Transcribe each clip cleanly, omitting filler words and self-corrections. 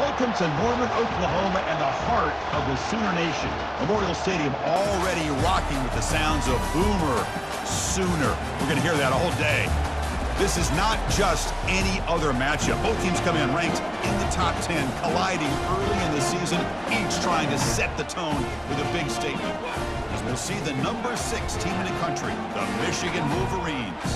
Welcome to Norman, Oklahoma, and the heart of the Sooner Nation. Memorial Stadium already rocking with the sounds of Boomer Sooner. We're going to hear that all day. This is not just any other matchup. Both teams come in ranked in the top 10, colliding early in the season, each trying to set the tone with a big statement. As we'll see the number 6 team in the country, the Michigan Wolverines,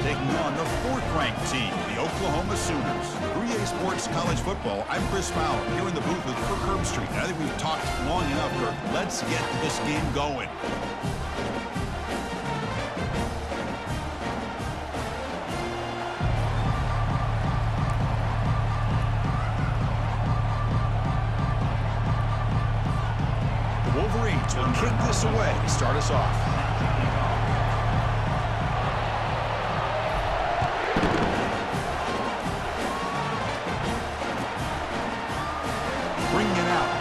taking on the 4th-ranked team, the Oklahoma Sooners. For EASports College Football, I'm Chris Fowler, here in the booth with Kirk Herbstreit. I think we've talked long enough, Kirk. Let's get this game going. The Wolverines will kick this away to start us off.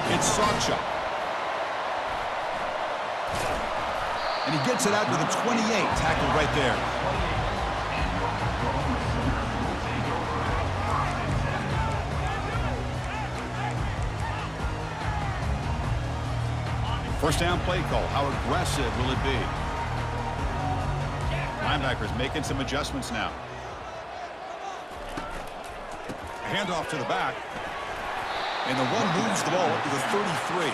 It's Sawchuk. And he gets it out to the 28, tackled right there. First down play call. How aggressive will it be? Linebackers making some adjustments now. Handoff to the back. And the run moves the ball up to the 33.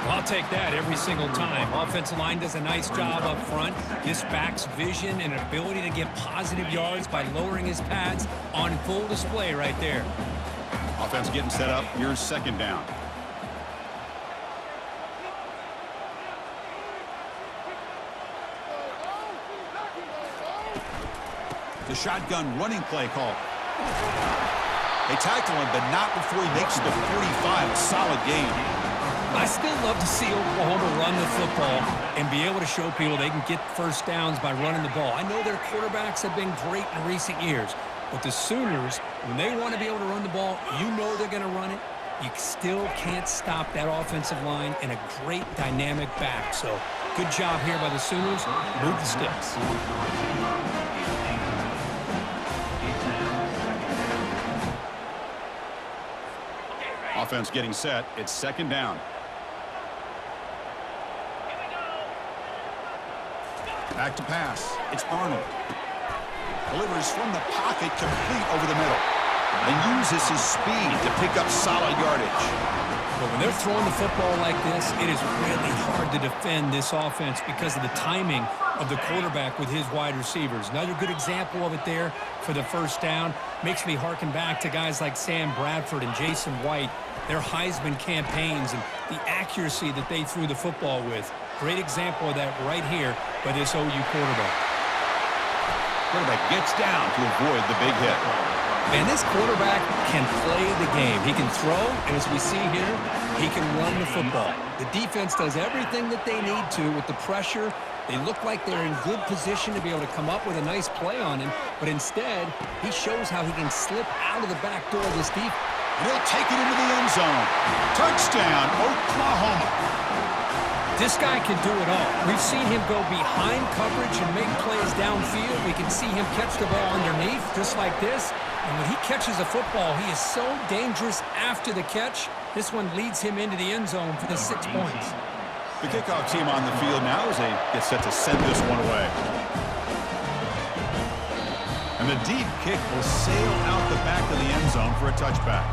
Well, I'll take that every single time. Offensive line does a nice job up front. This back's vision and ability to get positive yards by lowering his pads on full display right there. Offense getting set up. Here's second down. The shotgun running play call. They tackle him, but not before he makes the 45. A solid game. I still love to see Oklahoma run the football and be able to show people they can get first downs by running the ball. I know their quarterbacks have been great in recent years, but the Sooners, when they want to be able to run the ball, you know they're going to run it. You still can't stop that offensive line and a great dynamic back. So good job here by the Sooners. Move the sticks. Offense getting set. It's second down. Back to pass. It's Arnold. Delivers from the pocket, complete over the middle. And uses his speed to pick up solid yardage. But when they're throwing the football like this, it is really hard to defend this offense because of the timing of the quarterback with his wide receivers. Another good example of it there for the first down. Makes me harken back to guys like Sam Bradford and Jason White, their Heisman campaigns and the accuracy that they threw the football with. Great example of that right here by this OU quarterback. Quarterback gets down to avoid the big hit. Man, this quarterback can play the game. He can throw, and as we see here, he can run the football. The defense does everything that they need to with the pressure. They look like they're in good position to be able to come up with a nice play on him, but instead, he shows how he can slip out of the back door of this defense. And he'll take it into the end zone. Touchdown, Oklahoma. This guy can do it all. We've seen him go behind coverage and make plays downfield. We can see him catch the ball underneath, just like this. And when he catches a football, he is so dangerous after the catch. This one leads him into the end zone for the 6 points. The kickoff team on the field now as they get set to send this one away. And the deep kick will sail out the back of the end zone for a touchback.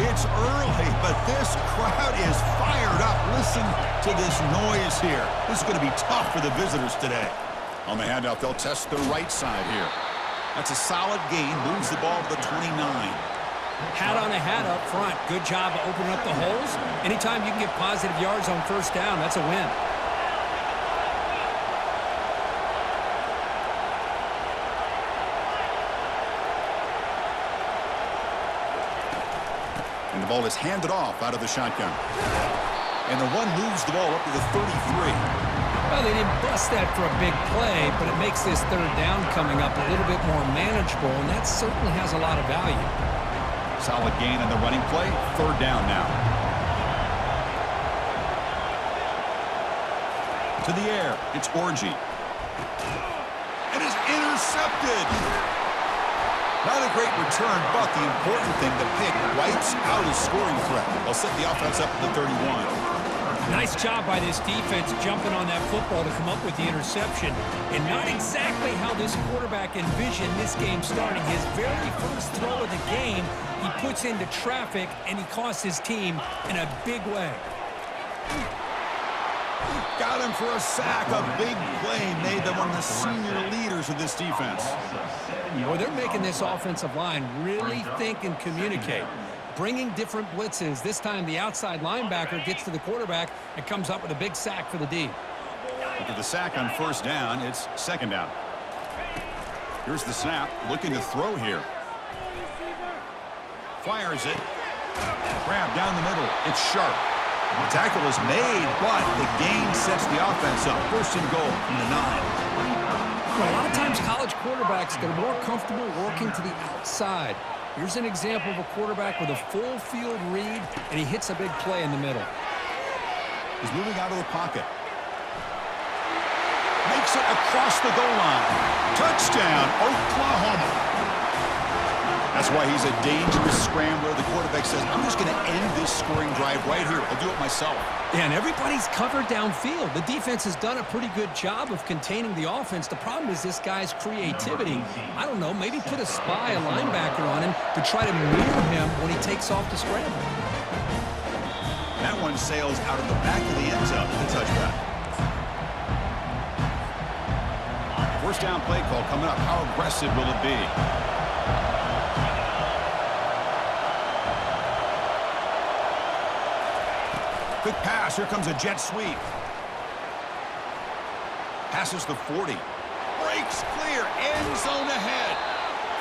It's early, but this crowd is fired up. Listen to this noise here. This is going to be tough for the visitors today. On the handoff, they'll test the right side here. That's a solid gain. Moves the ball to the 29. Hat on a hat up front. Good job of opening up the holes. Anytime you can get positive yards on first down, that's a win. And the ball is handed off out of the shotgun. And the run moves the ball up to the 33. Well, they didn't bust that for a big play, but it makes this third down coming up a little bit more manageable, and that certainly has a lot of value. Solid gain on the running play. Third down now. To the air. It's Orgy. It is intercepted. Not a great return, but the important thing, the pick wipes out his scoring threat. They'll set the offense up at the 31. Nice job by this defense jumping on that football to come up with the interception. And not exactly how this quarterback envisioned this game starting. His very first throw of the game, he puts into traffic, and he costs his team in a big way. Got him for a sack. A big play made them one of the senior leaders of this defense. Well, they're making this offensive line really think and communicate. Bringing different blitzes. This time the outside linebacker gets to the quarterback and comes up with a big sack for the D. After the sack on first down, it's second down. Here's the snap. Looking to throw here. Fires it. Grab down the middle. It's sharp. The tackle is made, but the gain sets the offense up. First and goal from the 9. Well, a lot of times college quarterbacks get more comfortable working to the outside. Here's an example of a quarterback with a full field read, and he hits a big play in the middle. He's moving out of the pocket. Makes it across the goal line. Touchdown, Oklahoma. That's why he's a dangerous scrambler. The quarterback says, I'm just going to end this scoring drive right here. I'll do it myself. Yeah, and everybody's covered downfield. The defense has done a pretty good job of containing the offense. The problem is this guy's creativity. I don't know, maybe put a spy, a linebacker on him to try to mirror him when he takes off the scramble. That one sails out of the back of the end zone with the touchback. First down play call coming up. How aggressive will it be? Quick pass. Here comes a jet sweep. Passes the 40. Breaks clear. End zone ahead.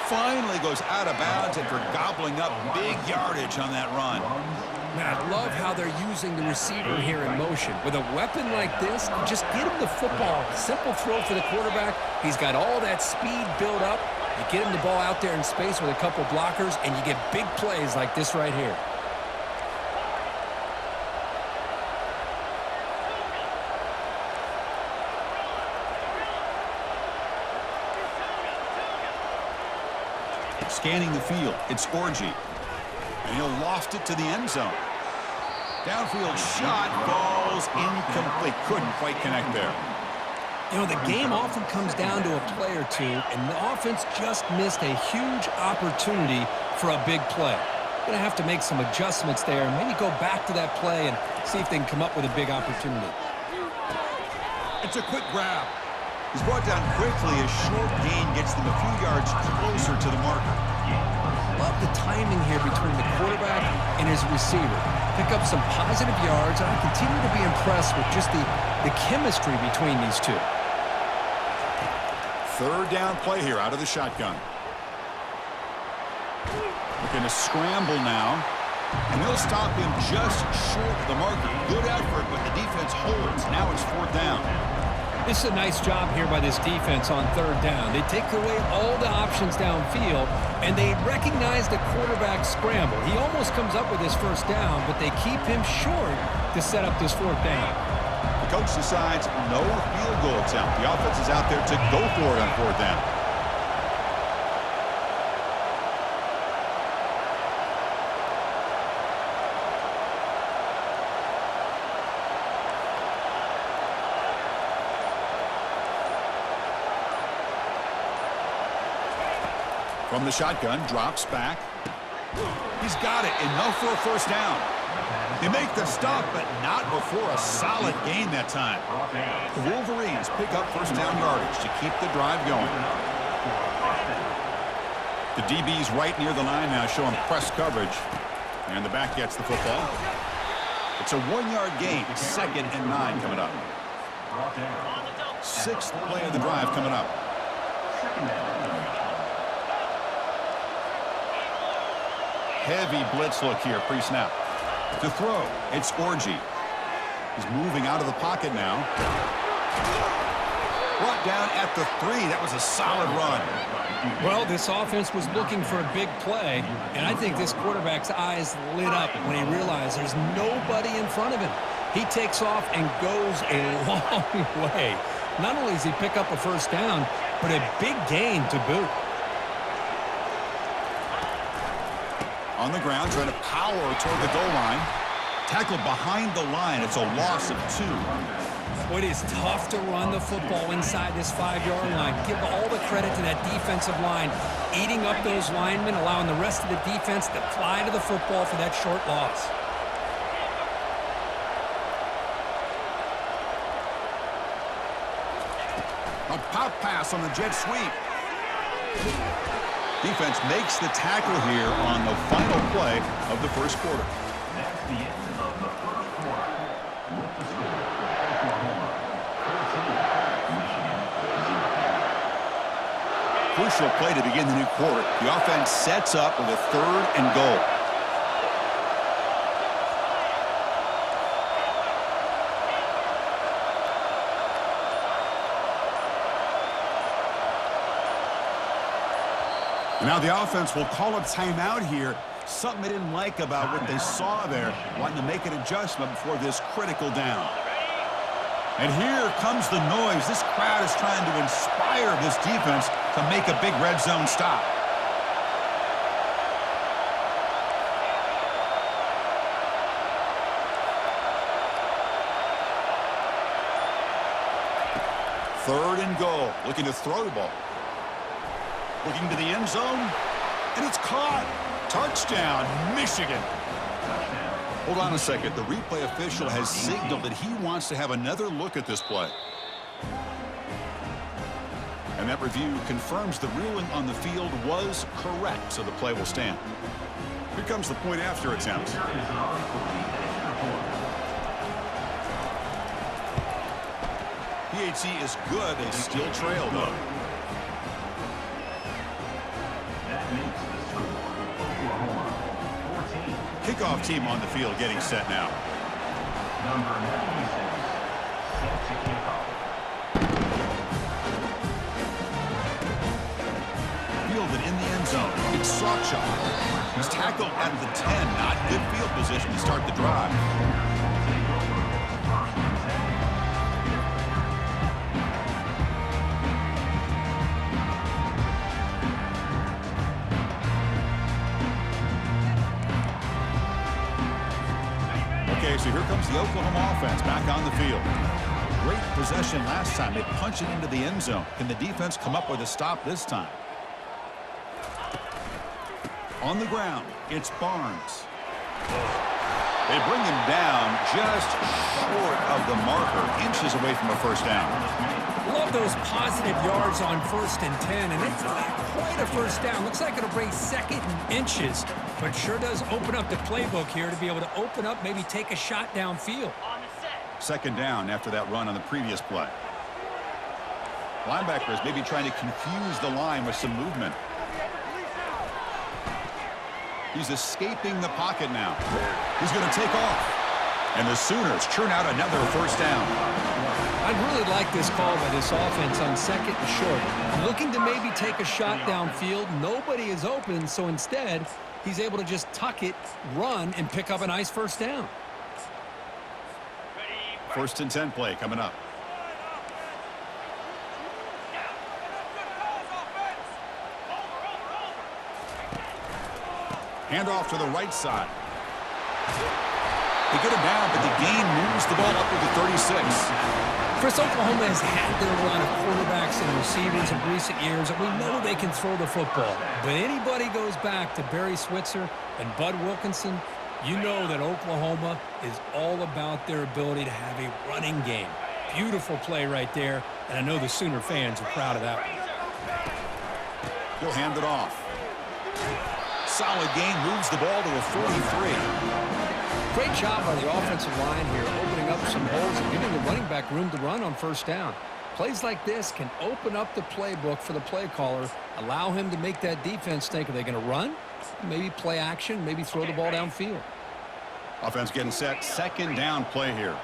Finally goes out of bounds after gobbling up big yardage on that run. Man, I love how they're using the receiver here in motion. With a weapon like this, you just get him the football. Simple throw for the quarterback. He's got all that speed built up. You get him the ball out there in space with a couple blockers, and you get big plays like this right here. Scanning the field, it's Orgy. And he'll loft it to the end zone. Downfield shot falls incomplete. Couldn't quite connect there. You know, the game often comes down to a play or two, and the offense just missed a huge opportunity for a big play. Going to have to make some adjustments there and maybe go back to that play and see if they can come up with a big opportunity. It's a quick grab. He's brought down quickly. A short gain gets them a few yards closer to the marker. Love the timing here between the quarterback and his receiver. Pick up some positive yards, and I continue to be impressed with just the chemistry between these two. Third down play here out of the shotgun. Looking to scramble now. And they'll stop him just short of the marker. Good effort, but the defense holds. Now it's fourth down. This is a nice job here by this defense on third down. They take away all the options downfield, and they recognize the quarterback scramble. He almost comes up with his first down, but they keep him short to set up this fourth down. The coach decides no field goal attempt. The offense is out there to go for it on fourth down. From the shotgun, drops back. He's got it. Enough for a first down. They make the stop, but not before a solid gain that time. The Wolverines pick up first down yardage to keep the drive going. The DB's right near the line now, showing press coverage. And the back gets the football. It's a 1-yard gain. Second and 9 coming up. Sixth play of the drive coming up. Heavy blitz look here, pre-snap. To throw, it's Orgy. He's moving out of the pocket now. Brought down at the 3. That was a solid run. Well, this offense was looking for a big play, and I think this quarterback's eyes lit up when he realized there's nobody in front of him. He takes off and goes a long way. Not only does he pick up a first down, but a big gain to boot. On the ground, trying to power toward the goal line. Tackled behind the line. It's a loss of 2. It is tough to run the football inside this 5-yard line. Give all the credit to that defensive line, eating up those linemen, allowing the rest of the defense to fly to the football for that short loss. A pop pass on the jet sweep. Defense makes the tackle here on the final play of the first quarter. That's the end of the first quarter. With the score, Oklahoma 14, Michigan 0. Crucial play to begin the new quarter. The offense sets up with a 3rd and goal. Now the offense will call a timeout here. Something they didn't like about what they saw there. Wanting to make an adjustment before this critical down. And here comes the noise. This crowd is trying to inspire this defense to make a big red zone stop. Third and goal. Looking to throw the ball. Looking to the end zone. And it's caught. Touchdown, Michigan. Hold on a second. The replay official has signaled that he wants to have another look at this play. And that review confirms the ruling on the field was correct, so the play will stand. Here comes the point after attempt. PHC is good. They still trail, though. Kickoff team on the field getting set now. Number 96, set to kick off. Fielded in the end zone. It's Sawchuk. He's tackled at the 10. Not good field position to start the drive. So here comes the Oklahoma offense back on the field. Great possession last time. They punch it into the end zone. Can the defense come up with a stop this time? On the ground, it's Barnes. They bring him down just short of the marker, inches away from a first down. Love those positive yards on 1st and 10, and it's not quite a first down. Looks like it'll bring 2nd and inches, but sure does open up the playbook here to be able to open up, maybe take a shot downfield. Second down after that run on the previous play. Linebackers maybe trying to confuse the line with some movement. He's escaping the pocket now. He's going to take off. And the Sooners churn out another first down. I really like this call by this offense on 2nd and short. Looking to maybe take a shot downfield. Nobody is open, so instead, he's able to just tuck it, run, and pick up a nice first down. 1st and 10 play coming up. Handoff to the right side. They get him down, but the gain moves the ball up to the 36. Chris, Oklahoma has had their run of quarterbacks and receivers in recent years, and we know they can throw the football. But anybody goes back to Barry Switzer and Bud Wilkinson, you know that Oklahoma is all about their ability to have a running game. Beautiful play right there, and I know the Sooner fans are proud of that one. He'll hand it off. Solid gain, moves the ball to a 43. Great job by the offensive line here, opening up some holes and giving the running back room to run on 1st down. Plays like this can open up the playbook for the play caller, allow him to make that defense think, are they going to run? Maybe play action, maybe throw the ball downfield. Offense getting set. 2nd down play here.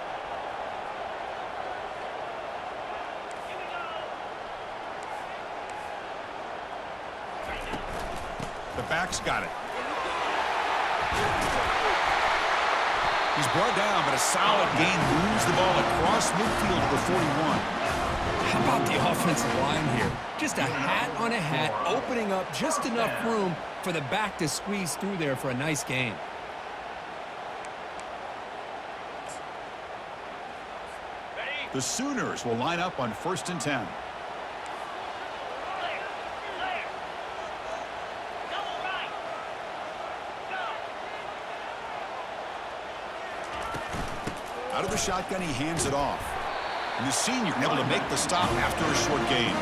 The back's got it. He's brought down, but a solid gain moves the ball across midfield to the 41. How about the offensive line here? Just a hat on a hat, opening up just enough room for the back to squeeze through there for a nice gain. The Sooners will line up on 1st and 10. Out of the shotgun, he hands it off. And the senior able to make the stop after a short gain.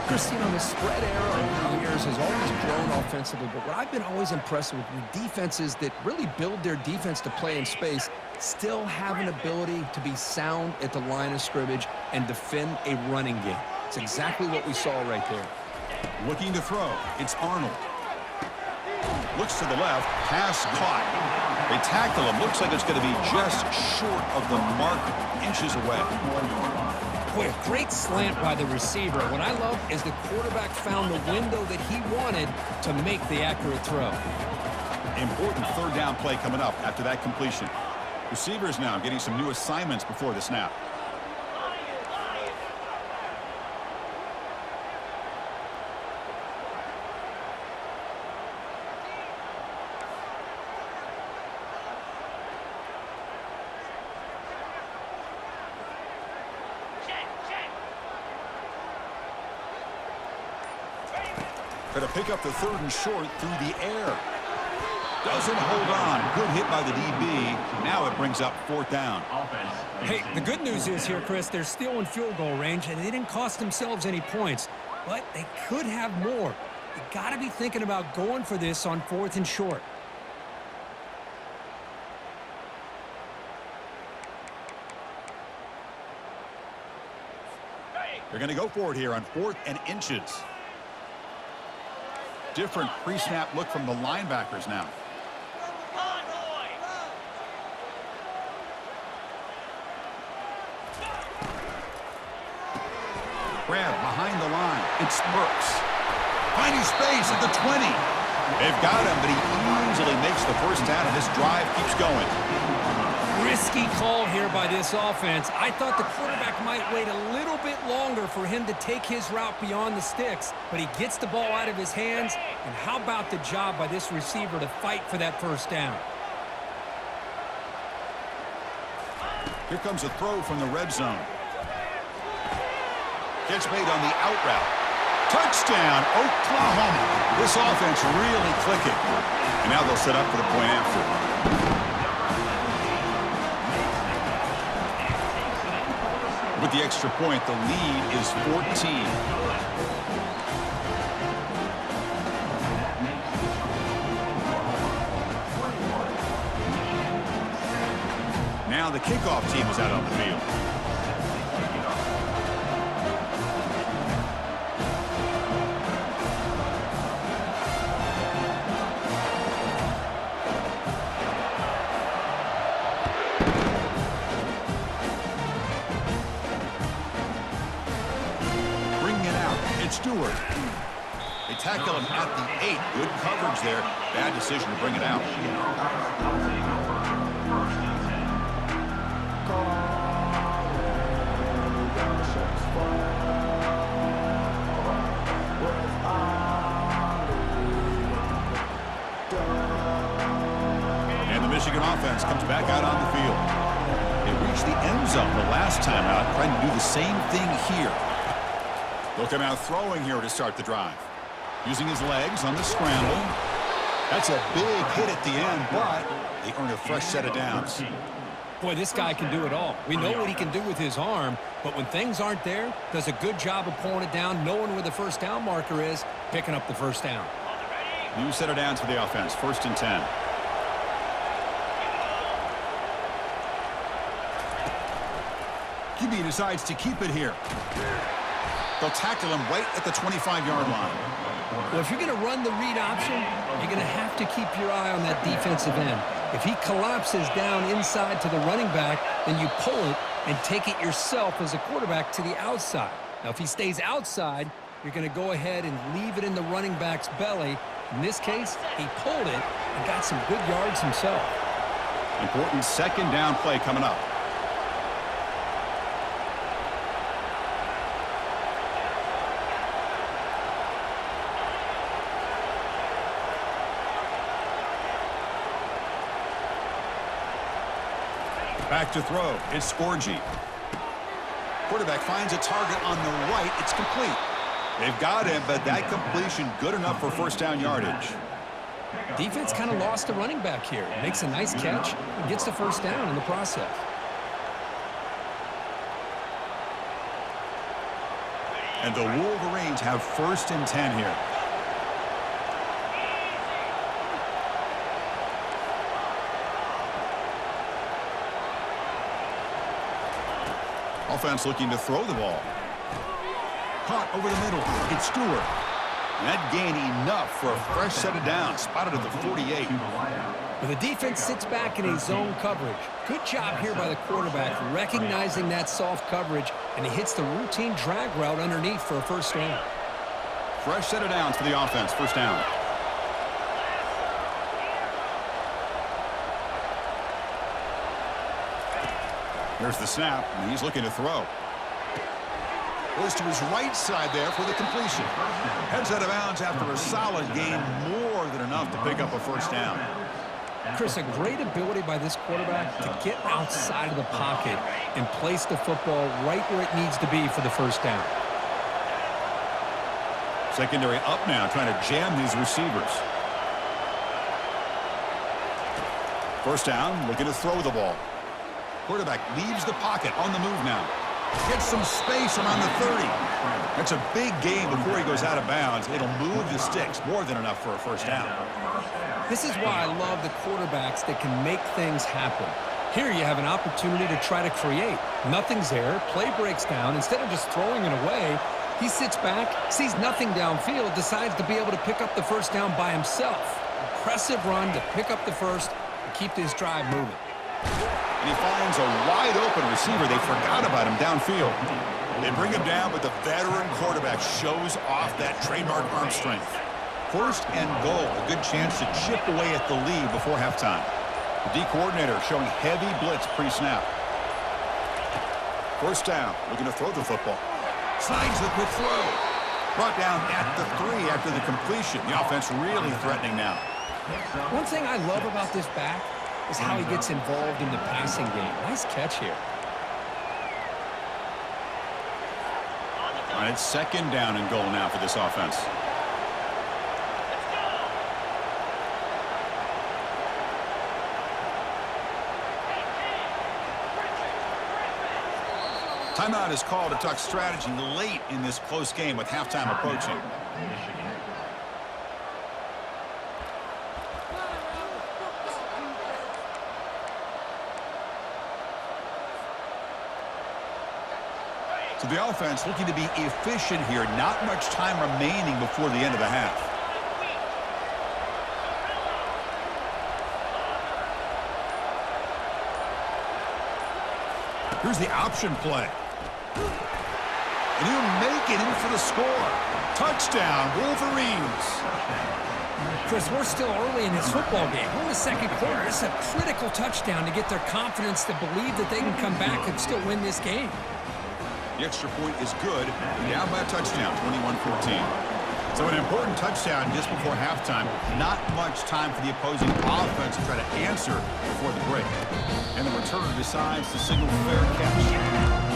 Chris, you know, the spread era over the years has always grown offensively, but what I've been always impressed with the defenses that really build their defense to play in space still have an ability to be sound at the line of scrimmage and defend a running game. It's exactly what we saw right there. Looking to throw. It's Arnold. Looks to the left. Pass caught. They tackle him. Looks like it's going to be just short of the mark, inches away. Boy, a great slant by the receiver. What I love is the quarterback found the window that he wanted to make the accurate throw. Important 3rd down play coming up after that completion. Receivers now getting some new assignments before the snap. Going to pick up the 3rd and short through the air. Doesn't hold on. Good hit by the DB. Now it brings up 4th down. Hey, the good news is here, Chris, they're still in field goal range, and they didn't cost themselves any points, but they could have more. You got to be thinking about going for this on 4th and short. They're going to go for it here on 4th and inches. Different pre-snap look from the linebackers now. Grab behind the line. It's Burks. Finding space at the 20. They've got him, but he easily makes the 1st down, and this drive keeps going. Risky call here by this offense. I thought the quarterback might wait a little bit longer for him to take his route beyond the sticks, but he gets the ball out of his hands. And how about the job by this receiver to fight for that 1st down? Here comes a throw from the red zone. Catch made on the out route. Touchdown, Oklahoma. This offense really clicking. And now they'll set up for the point after. With the extra point, the lead is 14. Now the kickoff team is out on the field. Stewart. They tackle him at the 8. Good coverage there. Bad decision to bring it out. And the Michigan offense comes back out on the field. They reached the end zone the last time out, trying to do the same thing here. Looking out throwing here to start the drive. Using his legs on the scramble. That's a big hit at the end, but they earn a fresh set of downs. Boy, this guy can do it all. We know what he can do with his arm, but when things aren't there, does a good job of pulling it down, knowing where the 1st down marker is, picking up the 1st down. New set of downs for the offense. 1st and 10. QB decides to keep it here. They'll tackle him right at the 25-yard line. Well, if you're going to run the read option, you're going to have to keep your eye on that defensive end. If he collapses down inside to the running back, then you pull it and take it yourself as a quarterback to the outside. Now, if he stays outside, you're going to go ahead and leave it in the running back's belly. In this case, he pulled it and got some good yards himself. Important second down play coming up. Back to throw. It's Scorgi. Quarterback finds a target on the right. It's complete. They've got him, but that completion good enough for first down yardage. Defense kind of lost the running back here. Makes a nice catch and gets the first down in the process. And the Wolverines have 1st and 10 here. Offense looking to throw the ball. Caught over the middle. It's Stewart. And that gained enough for a fresh set of downs. Spotted at the 48. Well, the defense sits back in a zone coverage. Good job here by the quarterback, recognizing that soft coverage, and he hits the routine drag route underneath for a first down. Fresh set of downs for the offense. First down. Here's the snap, and he's looking to throw. Goes to his right side there for the completion. Heads out of bounds after a solid gain, more than enough to pick up a first down. Chris, a great ability by this quarterback to get outside of the pocket and place the football right where it needs to be for the first down. Secondary up now, trying to jam these receivers. First down, looking to throw the ball. Quarterback leaves the pocket on the move now. Gets some space around the 30. That's a big gain before he goes out of bounds. It'll move the sticks, more than enough for a first down. This is why I love the quarterbacks that can make things happen. Here you have an opportunity to try to create. Nothing's there. Play breaks down. Instead of just throwing it away, he sits back, sees nothing downfield, decides to be able to pick up the first down by himself. Impressive run to pick up the first and keep this drive moving. And he finds a wide-open receiver. They forgot about him downfield. They bring him down, but the veteran quarterback shows off that trademark arm strength. 1st and goal, a good chance to chip away at the lead before halftime. The D coordinator showing heavy blitz pre-snap. First down, looking to throw the football. Slides the quick throw. Brought down at the 3 after the completion. The offense really threatening now. One thing I love about this back is how he gets involved in the passing game. Nice catch here. All right, it's second down and goal now for this offense. Timeout is called to talk strategy late in this close game with halftime approaching. So the offense looking to be efficient here. Not much time remaining before the end of the half. Here's the option play. And he'll make it in for the score. Touchdown, Wolverines. Chris, we're still early in this football game. We're in the second quarter. It's a critical touchdown to get their confidence to believe that they can come back and still win this game. The extra point is good. Down by a touchdown, 21-14. So an important touchdown just before halftime. Not much time for the opposing offense to try to answer before the break. And the returner decides to signal fair catch.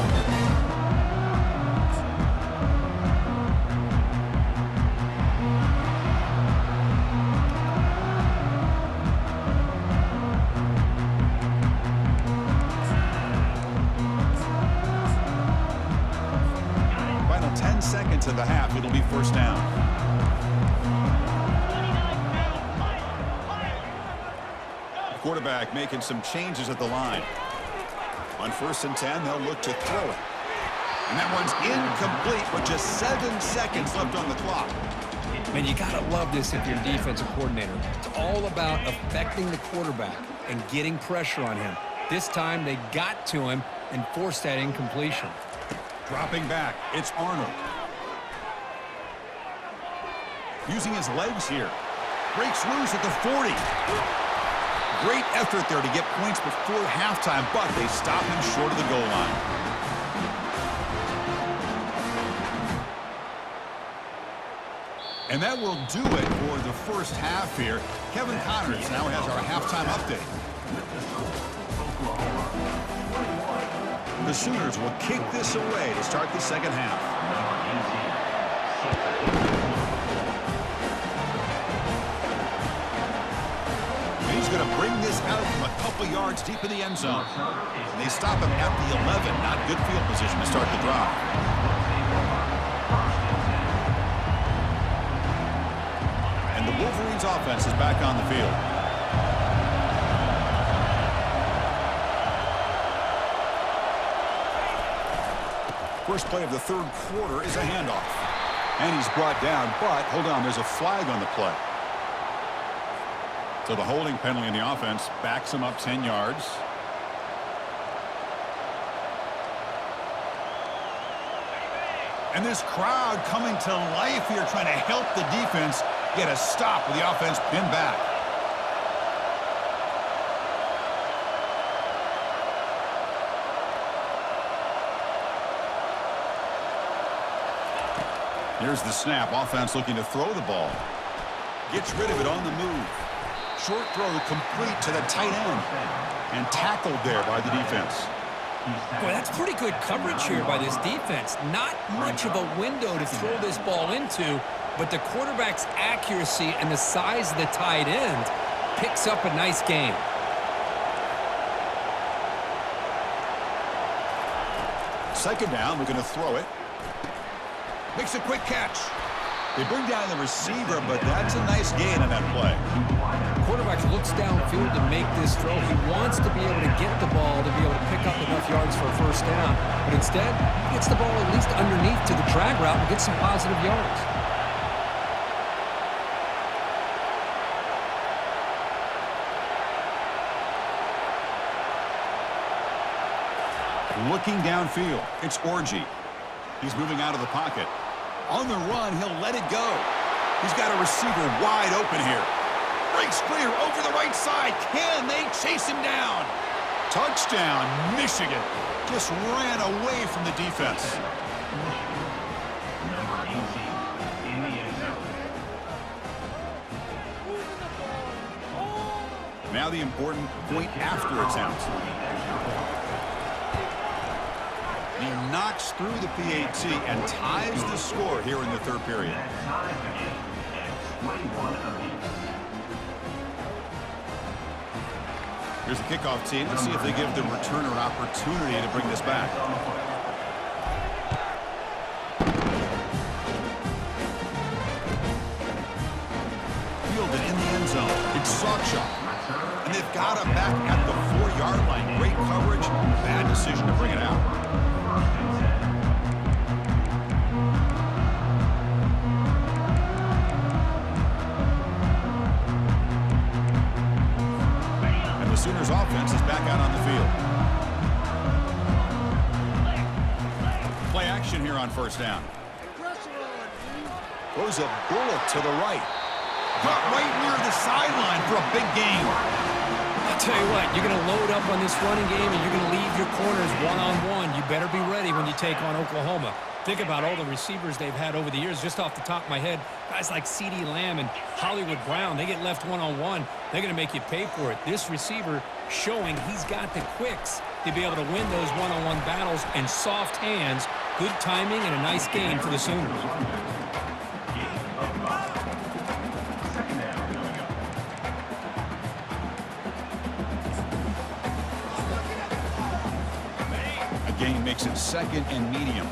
Final 10 seconds of the half. It'll be first down. Quarterback making some changes at the line. On 1st and 10, they'll look to throw it. And that one's incomplete with just 7 seconds left on the clock. Man, you got to love this if you're a defensive coordinator. It's all about affecting the quarterback and getting pressure on him. This time, they got to him and forced that incompletion. Dropping back, it's Arnold. Using his legs here. Breaks loose at the 40. Great effort there to get points before halftime, but they stop him short of the goal line. And that will do it for the first half here. Kevin Connors now has our halftime update. The Sooners will kick this away to start the second half. And he's going to bring this out from a couple yards deep in the end zone. And they stop him at the 11. Not good field position to start the drive. And the Wolverines offense is back on the field. First play of the third quarter is a handoff. And he's brought down, but hold on, there's a flag on the play. So the holding penalty in the offense backs him up 10 yards. And this crowd coming to life here, trying to help the defense get a stop with the offense pinned back. Here's the snap. Offense looking to throw the ball. Gets rid of it on the move. Short throw complete to the tight end. And tackled there by the defense. Boy, that's pretty good coverage here by this defense. Not much of a window to throw this ball into, but the quarterback's accuracy and the size of the tight end picks up a nice gain. Second down, we're going to throw it. Makes a quick catch. They bring down the receiver, but that's a nice gain on that play. Quarterback looks downfield to make this throw. He wants to be able to get the ball to be able to pick up enough yards for a first down. But instead, he gets the ball at least underneath to the drag route and gets some positive yards. Looking downfield, it's Orji. He's moving out of the pocket. On the run, he'll let it go. He's got a receiver wide open here. Breaks clear over the right side. Can they chase him down? Touchdown, Michigan. Just ran away from the defense. Number 18 in the end zone. Now the important point after attempt. He knocks through the PAT and ties the score here in the third period. Here's the kickoff team. Let's see if they give the returner an opportunity to bring this back. Fielded in the end zone. It's Sawchuk. And they've got him back at the 4-yard line. Great coverage. Bad decision to bring it out. And the Sooners offense is back out on the field. Play action here on first down. Throws a bullet to the right. Got right near the sideline for a big gain. I'll tell you what, you're going to load up on this running game and you're going to leave your corners one-on-one. You better be ready when you take on Oklahoma. Think about all the receivers they've had over the years. Just off the top of my head, guys like CeeDee Lamb and Hollywood Brown, they get left one-on-one. They're going to make you pay for it. This receiver showing he's got the quicks to be able to win those one-on-one battles and soft hands. Good timing and a nice gain for the Sooners. Gain makes it second and medium.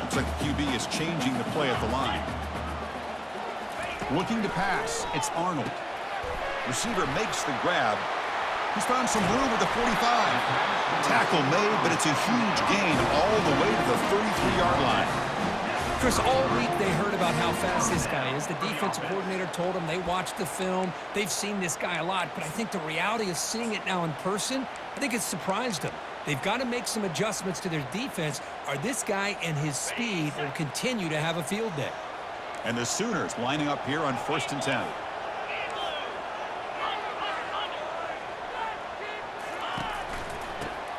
Looks like the QB is changing the play at the line. Looking to pass, it's Arnold. Receiver makes the grab. He's found some room at the 45. Tackle made, but it's a huge gain all the way to the 33-yard line. Chris, all week they heard about how fast this guy is. The defensive coordinator told them they watched the film. They've seen this guy a lot, but I think the reality of seeing it now in person, I think it's surprised them. They've got to make some adjustments to their defense, or this guy and his speed will continue to have a field day. And the Sooners lining up here on 1st and 10.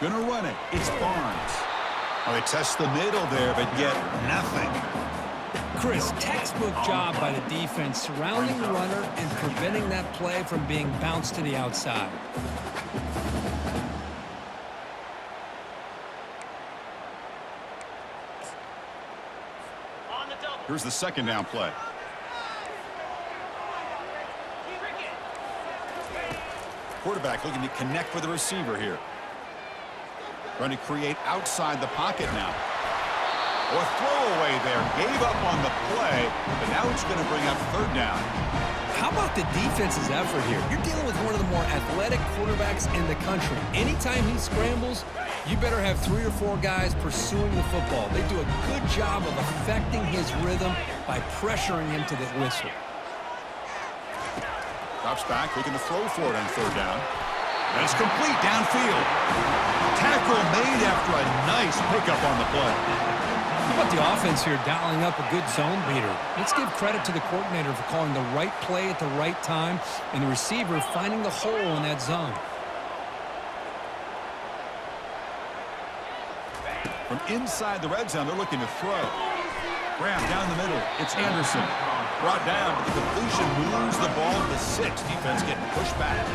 Gonna run it. It's Barnes. Oh, they test the middle there, but get nothing. Chris, textbook job by the defense surrounding the runner and preventing that play from being bounced to the outside. Here's the second down play. Quarterback looking to connect with the receiver here. Trying to create outside the pocket now. Or throwaway there. Gave up on the play, but now it's going to bring up third down. How about the defense's effort here? You're dealing with one of the more athletic quarterbacks in the country. Anytime he scrambles, you better have 3 or 4 guys pursuing the football. They do a good job of affecting his rhythm by pressuring him to the whistle. Drops back, looking to throw for it on third down. And it's complete downfield. Tackle made after a nice pickup on the play. How about the offense here dialing up a good zone beater? Let's give credit to the coordinator for calling the right play at the right time and the receiver finding the hole in that zone. From inside the red zone, they're looking to throw. Graham down the middle. It's Anderson. Brought down, but the completion moves the ball to the 6. Defense getting pushed back.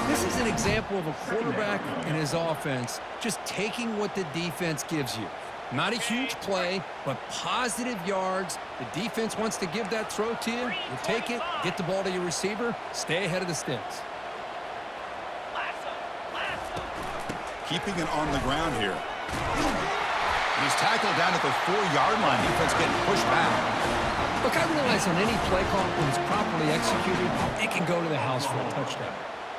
This is an example of a quarterback and his offense just taking what the defense gives you. Not a huge play, but positive yards. The defense wants to give that throw to you. You take it, get the ball to your receiver, stay ahead of the sticks. Keeping it on the ground here. And he's tackled down at the 4-yard line. Defense getting pushed back. Look, I realize on any play call, when it's properly executed, it can go to the house for a touchdown.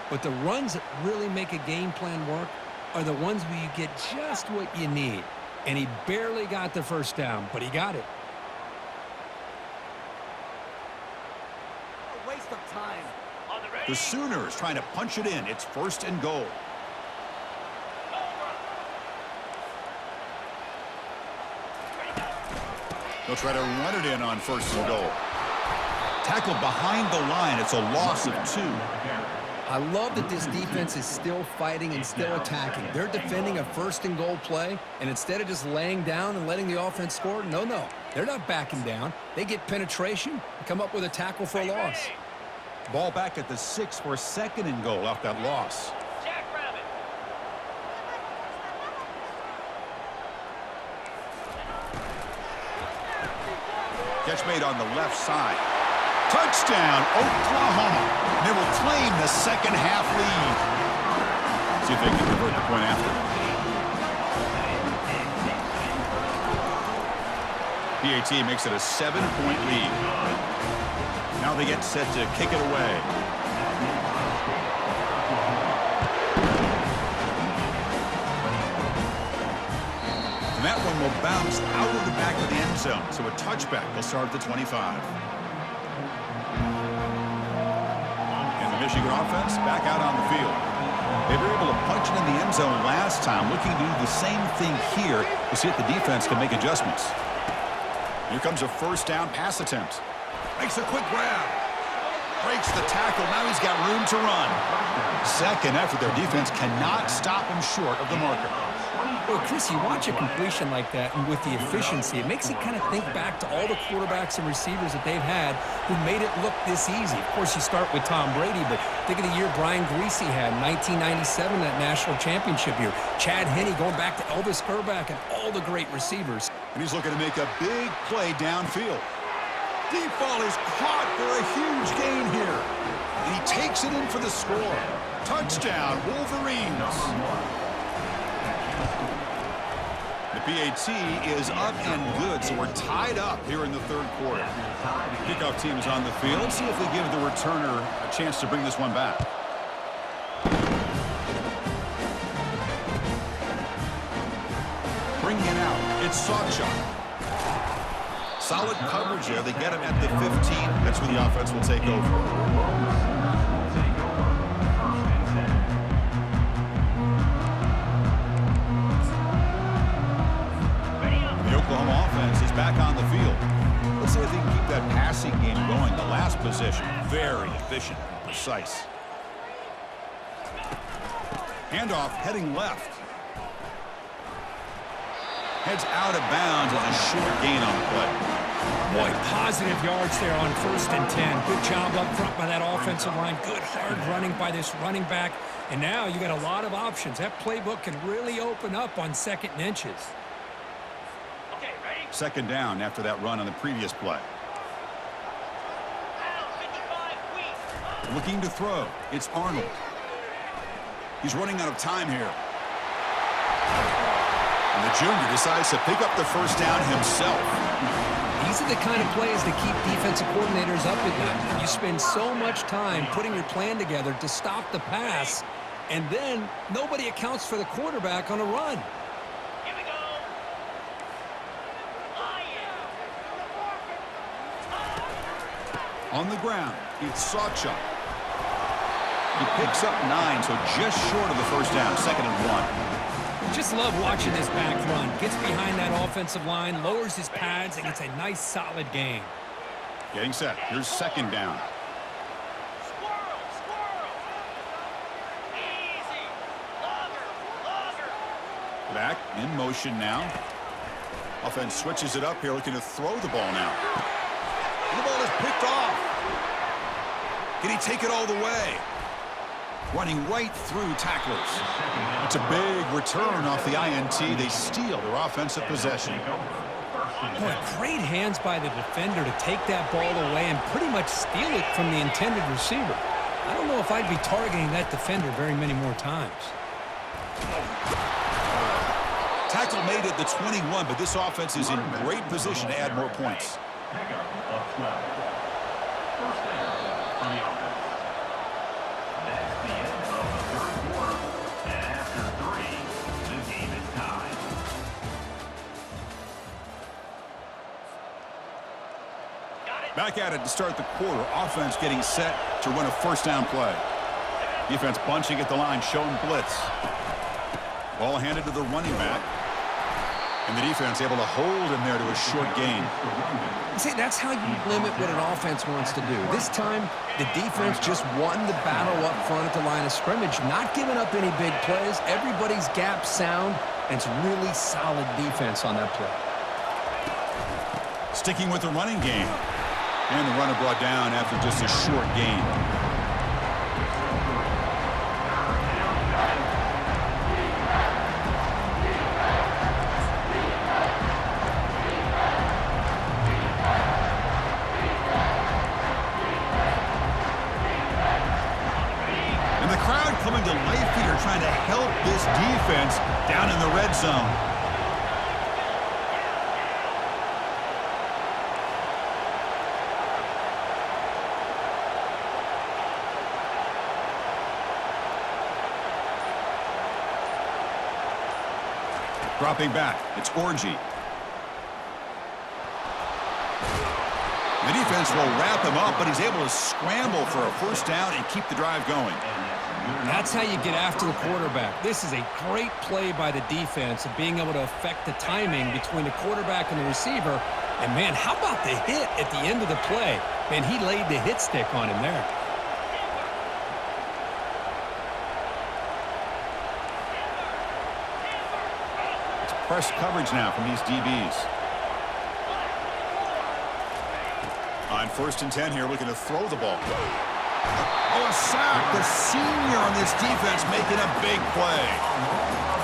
But the runs that really make a game plan work are the ones where you get just what you need. And he barely got the first down, but he got it. A waste of time. The Sooners trying to punch it in. It's 1st and goal. They'll try to run it in on 1st and goal. Tackled behind the line. It's a loss of 2. I love that this defense is still fighting and still attacking. They're defending a 1st and goal play, and instead of just laying down and letting the offense score, no. They're not backing down. They get penetration and come up with a tackle for a loss. Ball back at the 6 for 2nd and goal off that loss. Catch made on the left side. Touchdown, Oklahoma. They will claim the second half lead. See if they can convert the point after. PAT makes it a 7-point lead. Now they get set to kick it away. And that one will bounce out of the back of the end zone. So a touchback will start at the 25. Michigan offense back out on the field. They were able to punch it in the end zone last time, looking to do the same thing here to see if the defense can make adjustments. Here comes a 1st down pass attempt. Makes a quick grab. Breaks the tackle. Now he's got room to run. Second effort. Their defense cannot stop him short of the marker. Well, Chris, you watch a completion like that, and with the efficiency, it makes you kind of think back to all the quarterbacks and receivers that they've had who made it look this easy. Of course, you start with Tom Brady, but think of the year Brian Greasy had, 1997, that national championship year. Chad Henne going back to Elvis Grbac and all the great receivers. And he's looking to make a big play downfield. Deep ball is caught for a huge gain here. And he takes it in for the score. Touchdown, Wolverines. The PAT is up and good, so we're tied up here in the 3rd quarter. Kickoff team is on the field. Let's see if they give the returner a chance to bring this one back. Bringing it out, it's Sawchuk. Solid coverage there. They get him at the 15. That's where the offense will take over. Oklahoma offense is back on the field. Let's see if they can keep that passing game going. The last possession, very efficient and precise. Handoff heading left. Heads out of bounds as a short gain on the play. Boy, positive yards there on 1st and 10. Good job up front by that offensive line. Good hard running by this running back. And now you got a lot of options. That playbook can really open up on 2nd and inches. Okay, ready? 2nd down after that run on the previous play. Looking to throw. It's Arnold. He's running out of time here. And the junior decides to pick up the 1st down himself. These are the kind of plays that keep defensive coordinators up at night. You spend so much time putting your plan together to stop the pass, and then nobody accounts for the quarterback on a run. Here we go. On the ground, it's Sawchuk. He picks up 9, so just short of the 1st down, 2nd and 1. Just love watching this back run. Gets behind that offensive line, lowers his pads, and gets a nice, solid gain. Getting set. Here's 2nd down. Squirrel, squirrel. Easy. Logger. Back in motion now. Offense switches it up here, looking to throw the ball now. The ball is picked off. Can he take it all the way? Running right through tacklers. It's a big return off the INT. They steal their offensive possession. Boy, great hands by the defender to take that ball away and pretty much steal it from the intended receiver. I don't know if I'd be targeting that defender very many more times. Tackle made at the 21, but this offense is in great position to add more points. Pickup of 12. 1st down for the offense. That's the end of the 3rd quarter. And after 3, the game is tied. Got it. Back at it to start the quarter. Offense getting set to run a 1st down play. Defense bunching at the line, showing blitz. Ball handed to the running back. And the defense able to hold him there to a short gain. See, that's how you limit what an offense wants to do. This time, the defense just won the battle up front at the line of scrimmage, not giving up any big plays. Everybody's gap sound, and it's really solid defense on that play. Sticking with the running game. And the runner brought down after just a short gain. Coming to life here, trying to help this defense down in the red zone. Dropping back, it's Orgy. The defense will wrap him up, but he's able to scramble for a 1st down and keep the drive going. That's how you get after the quarterback. This is a great play by the defense of being able to affect the timing between the quarterback and the receiver. And, man, how about the hit at the end of the play? Man, he laid the hit stick on him there. It's press coverage now from these DBs. On 1st and 10 here, looking to throw the ball. Oh, a sack. The senior on this defense making a big play.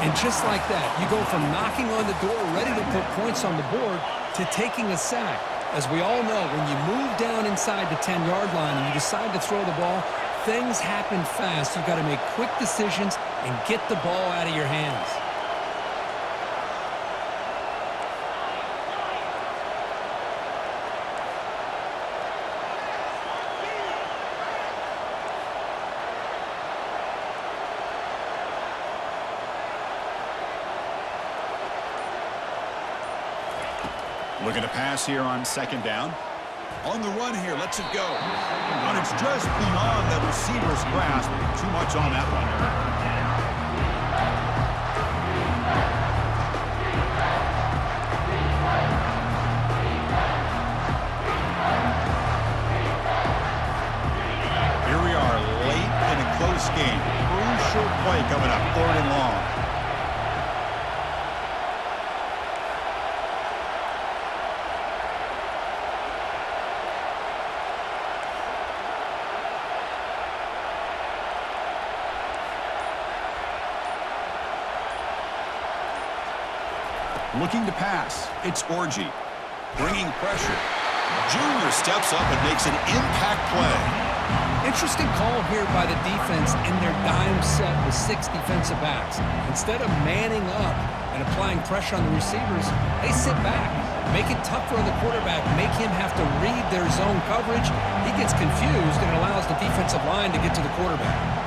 And just like that, you go from knocking on the door, ready to put points on the board, to taking a sack. As we all know, when you move down inside the 10-yard line and you decide to throw the ball, things happen fast. You've got to make quick decisions and get the ball out of your hands. Looking to pass here on 2nd down. On the run here, lets it go. And it's just beyond the receiver's grasp. Too much on that one. Here we are, late in a close game. Crucial play coming up, 3rd and long. Looking to pass. It's Orgy. Bringing pressure. Junior steps up and makes an impact play. Interesting call here by the defense in their dime set with 6 defensive backs. Instead of manning up and applying pressure on the receivers, they sit back, make it tougher on the quarterback, make him have to read their zone coverage. He gets confused, and it allows the defensive line to get to the quarterback.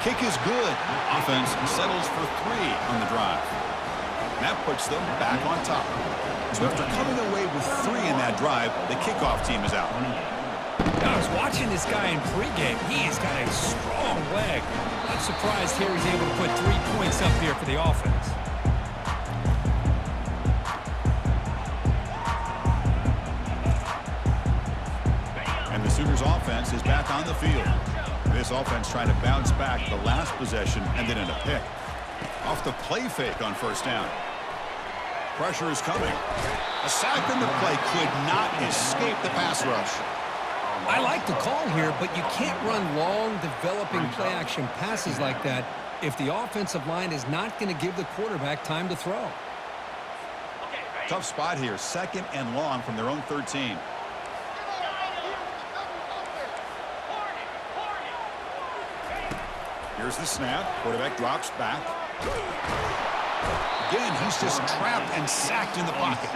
Kick is good. Offense settles for 3 on the drive. That puts them back on top. So after coming away with 3 in that drive, the kickoff team is out. I was watching this guy in pregame. He's got a strong leg. I'm surprised here he's able to put 3 points up here for the offense. And the Sooners offense is back on the field. This offense trying to bounce back the last possession and then in a pick. Off the play fake on first down. Pressure is coming. A sack in the play could not escape the pass rush. I like the call here, but you can't run long, developing play-action passes like that if the offensive line is not going to give the quarterback time to throw. Tough spot here. 2nd and long from their own 13. Here's the snap. Quarterback drops back. Again, he's just trapped and sacked in the pocket.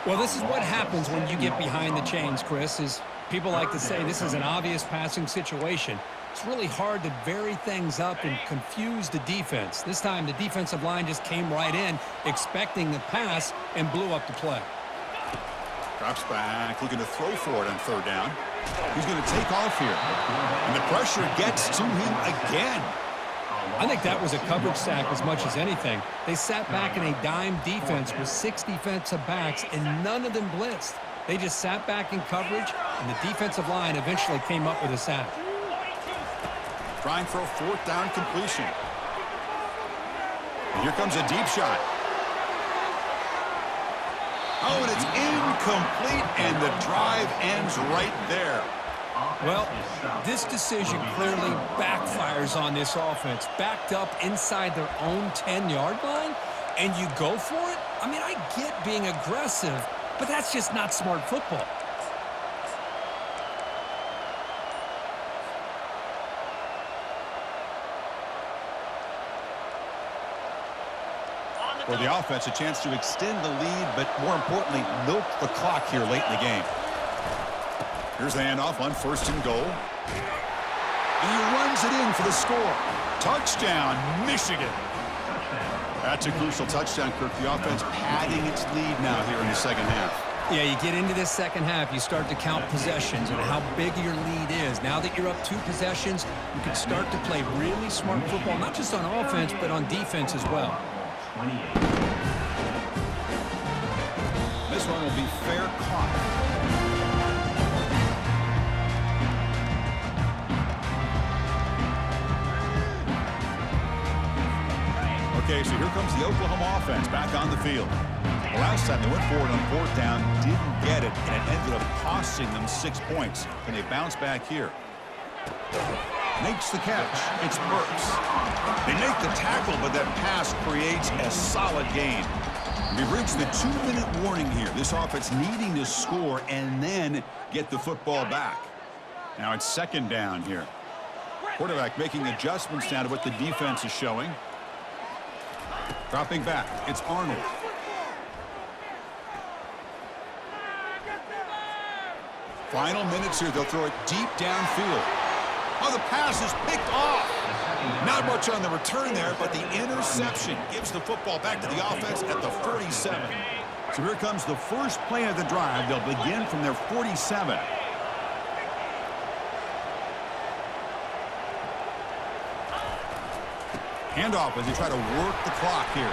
Well, this is what happens when you get behind the chains, Chris, is people like to say this is an obvious passing situation. It's really hard to vary things up and confuse the defense. This time, the defensive line just came right in, expecting the pass, and blew up the play. Drops back, looking to throw for it on 3rd down. He's going to take off here. And the pressure gets to him again. I think that was a coverage sack as much as anything. They sat back in a dime defense with 6 defensive backs, and none of them blitzed. They just sat back in coverage, and the defensive line eventually came up with a sack. Trying for a 4th down completion. And here comes a deep shot. Oh, and it's incomplete, and the drive ends right there. Well, this decision clearly backfires on this offense. Backed up inside their own 10-yard line, and you go for it? I mean, I get being aggressive, but that's just not smart football. For the offense, a chance to extend the lead, but more importantly, milk the clock here late in the game. Here's the handoff on 1st and goal. And he runs it in for the score. Touchdown, Michigan. That's a crucial touchdown, Kirk. The offense padding its lead now here in the 2nd half. Yeah, you get into this 2nd half, you start to count possessions and how big your lead is. Now that you're up 2 possessions, you can start to play really smart football, not just on offense, but on defense as well. This one will be fair caught. Okay, so here comes the Oklahoma offense back on the field. The last time they went forward on 4th down, didn't get it, and it ended up costing them 6 points. And they bounce back here. Makes the catch. It's Burks. They make the tackle, but that pass creates a solid gain. We've reached the 2-minute warning here. This offense needing to score and then get the football back. Now it's 2nd down here. Quarterback making adjustments now to what the defense is showing. Dropping back. It's Arnold. Final minutes here. They'll throw it deep downfield. Oh, the pass is picked off. Not much on the return there, but the interception gives the football back to the offense at the 47. So here comes the first play of the drive. They'll begin from their 47. Handoff as they try to work the clock here.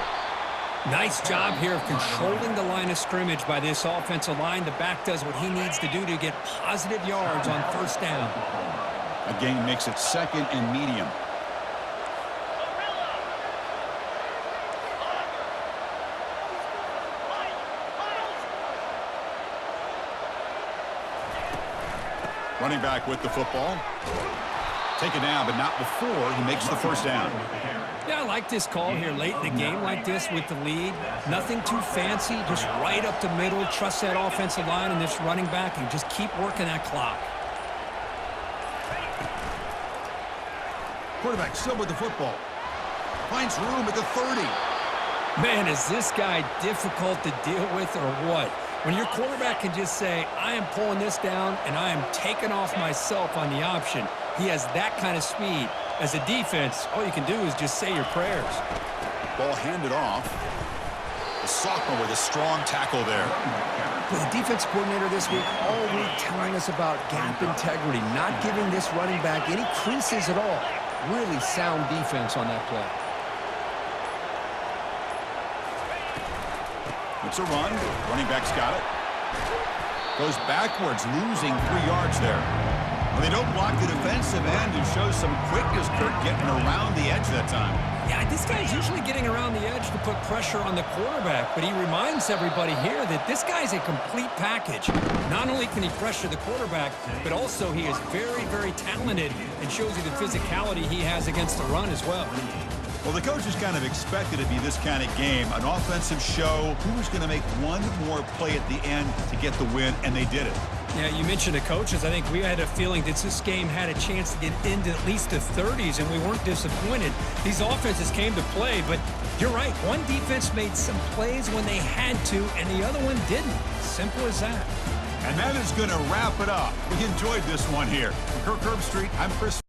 Nice job here of controlling the line of scrimmage by this offensive line. The back does what he needs to do to get positive yards on 1st down. A gain makes it 2nd and medium. Running back with the football. Taken down, but not before he makes the first down. Yeah, I like this call here late in the game like this with the lead. Nothing too fancy, just right up the middle. Trust that offensive line and this running back and just keep working that clock. Quarterback still with the football. Finds room at the 30. Man, is this guy difficult to deal with or what? When your quarterback can just say, I am pulling this down and I am taking off myself on the option. He has that kind of speed. As a defense, all you can do is just say your prayers. Ball handed off. The sophomore with a strong tackle there. Well, the defense coordinator this week all week telling us about gap integrity, not giving this running back any creases at all. Really sound defense on that play. It's a run. Running back's got it. Goes backwards, losing 3 yards there. Well, they don't block the defensive end and show some quickness, Kurt, getting around the edge that time. Yeah, this guy's usually getting around the edge to put pressure on the quarterback, but he reminds everybody here that this guy's a complete package. Not only can he pressure the quarterback, but also he is very, very talented and shows you the physicality he has against the run as well. Well, the coaches kind of expected it to be this kind of game, an offensive show. Who was going to make one more play at the end to get the win, and they did it. Yeah, you mentioned the coaches. I think we had a feeling that this game had a chance to get into at least the 30s, and we weren't disappointed. These offenses came to play, but you're right. One defense made some plays when they had to, and the other one didn't. Simple as that. And that is going to wrap it up. We enjoyed this one here. From Kirk Herbstreit, I'm Chris.